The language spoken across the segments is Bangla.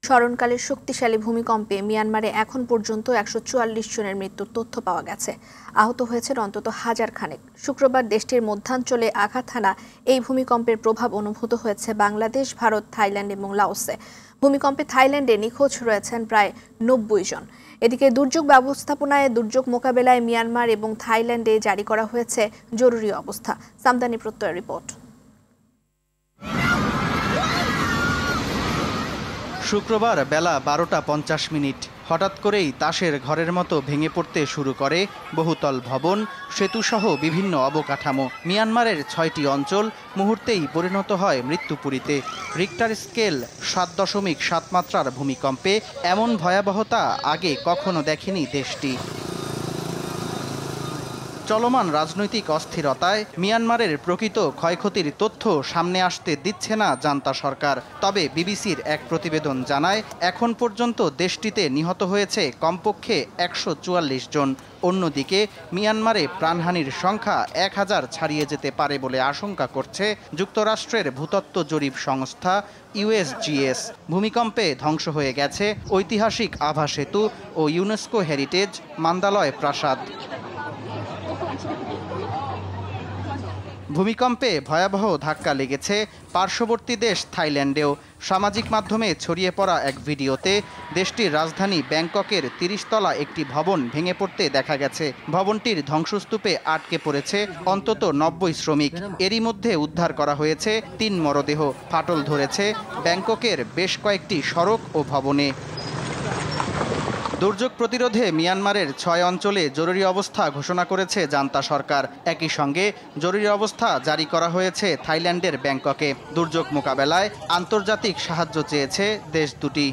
স্মরণকালের শক্তিশালী ভূমিকম্পে মিয়ানমারে এখন পর্যন্ত ১৪৪ জনের মৃত্যুর তথ্য পাওয়া গেছে। আহত হয়েছেন অন্তত হাজার খানেক। শুক্রবার দেশটির মধ্যাঞ্চলে আঘাত হানা এই ভূমিকম্পের প্রভাব অনুভূত হয়েছে বাংলাদেশ, ভারত, থাইল্যান্ড এবং লাওসে। ভূমিকম্পে থাইল্যান্ডে নিখোঁজ রয়েছেন প্রায় ৯০ জন। এদিকে দুর্যোগ ব্যবস্থাপনায়, দুর্যোগ মোকাবেলায় মিয়ানমার এবং থাইল্যান্ডে জারি করা হয়েছে জরুরি অবস্থা। সামদানি প্রত্যয় রিপোর্ট। শুক্রবার বেলা ১২টা ৫০ হঠাৎ করেই তাসের ঘরের মতো ভেঙে পড়তে শুরু করে বহুতল ভবন, সেতুসহ বিভিন্ন অবকাঠামো। মিয়ানমারের ৬টি অঞ্চল মুহূর্তেই পরিণত হয় মৃত্যুপুরীতে। রিক্টার স্কেল ৭.৭ মাত্রার ভূমিকম্পে এমন ভয়াবহতা আগে কখনো দেখেনি দেশটি। চলমান রাজনৈতিক অস্থিরতায় মিয়ানমারের প্রকৃত ক্ষয়ক্ষতির তথ্য সামনে আসতে দিচ্ছে না জান্তা সরকার। তবে বিবিসির এক প্রতিবেদন জানায়, এখন পর্যন্ত দেশটিতে নিহত হয়েছে কমপক্ষে ১৪৪ জন। অন্যদিকে মিয়ানমারে প্রাণহানির সংখ্যা ১,০০০ ছাড়িয়ে যেতে পারে বলে আশঙ্কা করছে যুক্তরাষ্ট্রের ভূতত্ত্ব জরিপ সংস্থা USGS। ভূমিকম্পে ধ্বংস হয়ে গেছে ঐতিহাসিক আভা সেতু ও ইউনেস্কো হেরিটেজ মান্দালয় প্রাসাদ। ভূমিকম্পে ভয়াবহ ধাক্কা লেগেছে পার্শ্ববর্তী দেশ থাইল্যান্ডেও। সামাজিক মাধ্যমে ছড়িয়ে পড়া এক ভিডিওতে দেশটির রাজধানী ব্যাংককের ৩০ তলা একটি ভবন ভেঙে পড়তে দেখা গেছে। ভবনটির ধ্বংসস্তূপে আটকে পড়েছে অন্তত ৯০ শ্রমিক। এরই মধ্যে উদ্ধার করা হয়েছে ৩ মরদেহ। ফাটল ধরেছে ব্যাংককের বেশ কয়েকটি সড়ক ও ভবনে। দুর্যোগ প্রতিরোধে মিয়ানমারের ৬ অঞ্চলে জরুরি অবস্থা ঘোষণা করেছে জান্তা সরকার। একই সঙ্গে জরুরি অবস্থা জারি করা হয়েছে থাইল্যান্ডের ব্যাংককে। দুর্যোগ মোকাবেলায় আন্তর্জাতিক সাহায্য চেয়েছে দেশ দুটি।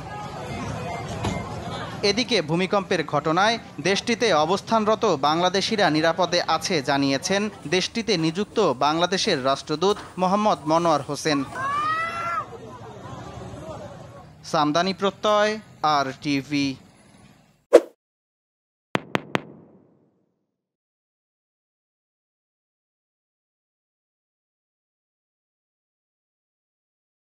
এদিকে ভূমিকম্পের ঘটনায় দেশটিতে অবস্থানরত বাংলাদেশিরা নিরাপদে আছে জানিয়েছেন দেশটিতে নিযুক্ত বাংলাদেশের রাষ্ট্রদূত মোহাম্মদ মনোয়ার হোসেন। সামদানি প্রত্যয়, RTV।